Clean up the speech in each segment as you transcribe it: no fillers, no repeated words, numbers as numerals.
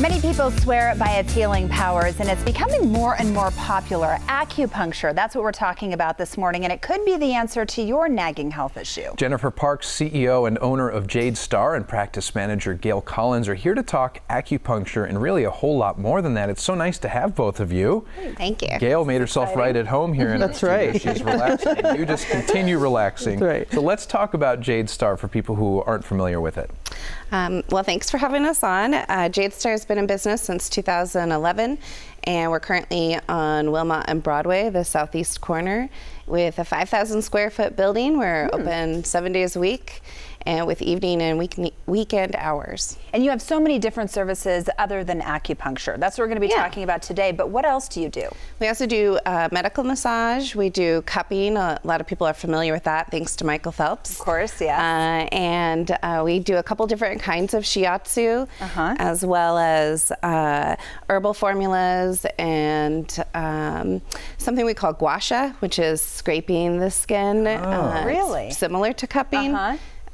Many people swear by its healing powers, and it's becoming more and more popular. Acupuncture, that's what we're talking about this morning, and it could be the answer to your nagging health issue. Jennifer Parks, CEO and owner of Jade Star, and practice manager Gail Collins are here to talk acupuncture and really a whole lot more than that. It's so nice to have both of you. Thank you. Gail made herself right at home here in That's the studio. right. She's relaxing, and you just continue relaxing. That's right. So let's talk about Jade Star for people who aren't familiar with it. Well, thanks for having us on. Jade Star has been in business since 2011, and we're currently on Wilmot and Broadway, the southeast corner, with a 5,000 square foot building. We're open 7 days a week, and with evening and weekend hours. And you have so many different services other than acupuncture. That's what we're going to be talking about today, but what else do you do? We also do medical massage. We do cupping. A lot of people are familiar with that, thanks to Michael Phelps. Of course, yeah. And we do a couple different kinds of shiatsu, as well as herbal formulas and something we call gua sha, which is scraping the skin. Really? Similar to cupping.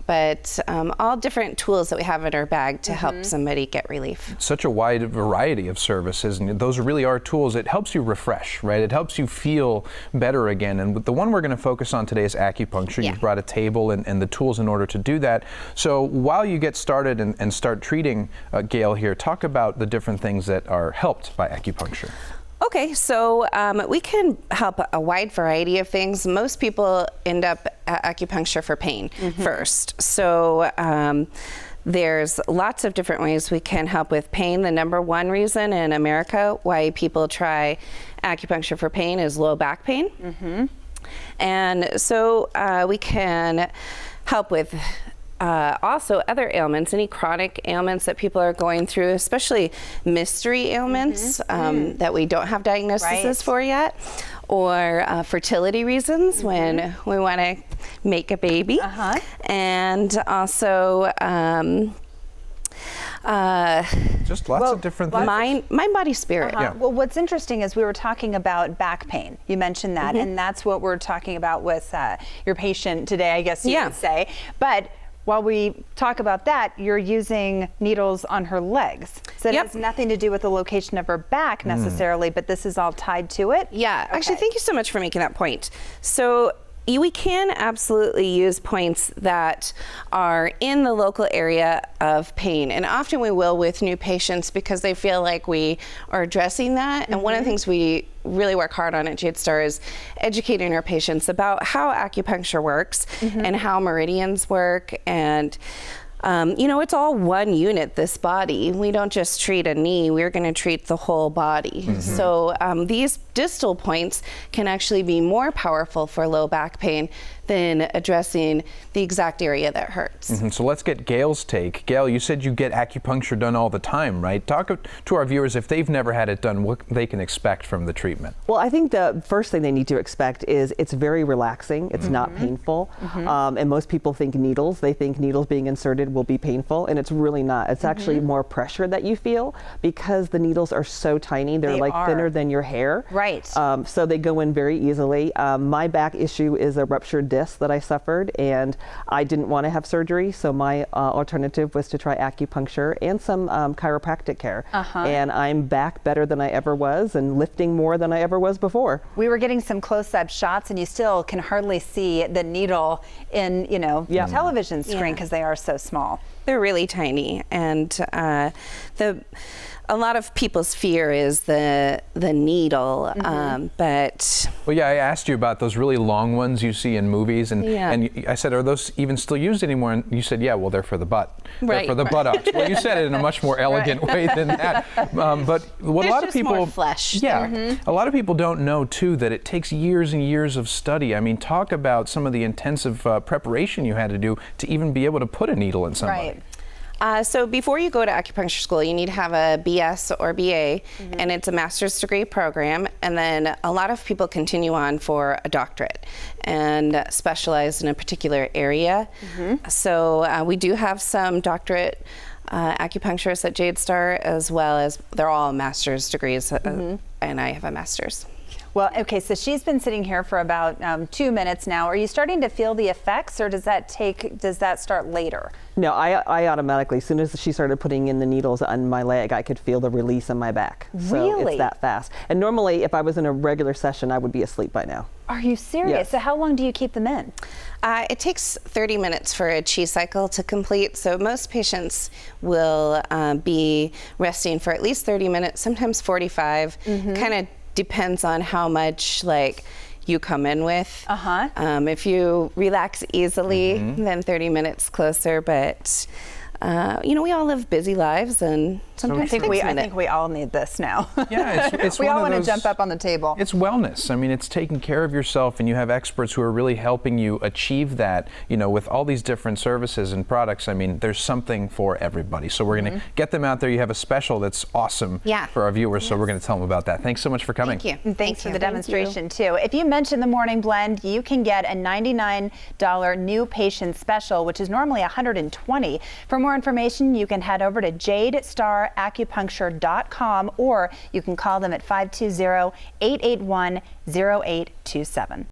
But all different tools that we have in our bag to help somebody get relief. Such a wide variety of services, and those really are tools. It helps you refresh, right? It helps you feel better again. And the one we're going to focus on today is acupuncture. You've brought a table and the tools in order to do that. So while you get started and start treating, Gail here, talk about the different things that are helped by acupuncture. Okay, so we can help a wide variety of things. Most people end up at acupuncture for pain first. So there's lots of different ways we can help with pain. The number one reason in America why people try acupuncture for pain is low back pain. And so we can help with also other ailments, any chronic ailments that people are going through, especially mystery ailments that we don't have diagnoses for yet, or fertility reasons when we want to make a baby, and also just lots of different things. Mind, body, spirit. Well, what's interesting is we were talking about back pain. You mentioned that, and that's what we're talking about with your patient today, I guess you would say. But while we talk about that, you're using needles on her legs. So it has nothing to do with the location of her back necessarily, but this is all tied to it? Yeah, actually, thank you so much for making that point. So we can absolutely use points that are in the local area of pain. And often we will with new patients because they feel like we are addressing that. And one of the things we really work hard on at Jade Star is educating our patients about how acupuncture works and how meridians work. And you know, it's all one unit, this body. We don't just treat a knee, we're going to treat the whole body. So these distal points can actually be more powerful for low back pain than addressing the exact area that hurts. So let's get Gail's take. Gail, you said you get acupuncture done all the time, right? Talk to our viewers, if they've never had it done, what they can expect from the treatment. Well, I think the first thing they need to expect is it's very relaxing. It's not painful. And most people think needles. They think needles being inserted will be painful, and it's really not. It's actually more pressure that you feel because the needles are so tiny. They're like thinner than your hair. Right. So they go in very easily. My back issue is a ruptured disc that I suffered, and I didn't want to have surgery, so my alternative was to try acupuncture and some chiropractic care. And I'm back better than I ever was and lifting more than I ever was before. We were getting some close-up shots, and you still can hardly see the needle in, you know, the television screen because they are so small. They're really tiny, and a lot of people's fear is the needle, but... Well, yeah, I asked you about those really long ones you see in movies, and I said, are those even still used anymore? And you said, yeah, well, they're for the butt. They're for the buttocks. Well, you said it in a much more elegant way than that. But what a lot of people... more flesh. Yeah, a lot of people don't know, too, that it takes years and years of study. I mean, talk about some of the intensive preparation you had to do to even be able to put a needle in somebody. So before you go to acupuncture school, you need to have a BS or BA, and it's a master's degree program. And then a lot of people continue on for a doctorate and specialize in a particular area. So we do have some doctorate acupuncturists at Jade Star, as well as they're all master's degrees, and I have a master's. Well, okay, so she's been sitting here for about 2 minutes now. Are you starting to feel the effects, or does that start later? No, I automatically, as soon as she started putting in the needles on my leg, I could feel the release in my back. So Really? it's that fast. And normally, if I was in a regular session, I would be asleep by now. Are you serious? Yes. So how long do you keep them in? It takes 30 minutes for a chi cycle to complete, so most patients will be resting for at least 30 minutes, sometimes 45. Kind of depends on how much you come in with. If you relax easily, then 30 minutes closer, but we all live busy lives, and sometimes I think we all need this now. Yeah, it's we one all of want to those- jump up on the table. It's wellness. I mean, it's taking care of yourself, and you have experts who are really helping you achieve that. With all these different services and products, I mean, there's something for everybody. So we're going to get them out there. You have a special that's awesome for our viewers, so we're going to tell them about that. Thanks so much for coming. Thank you. And thanks for the demonstration too. If you mention the Morning Blend, you can get a $99 new patient special, which is normally $120. For more information, you can head over to Jade Star Acupuncture.com, or you can call them at 520-881-0827.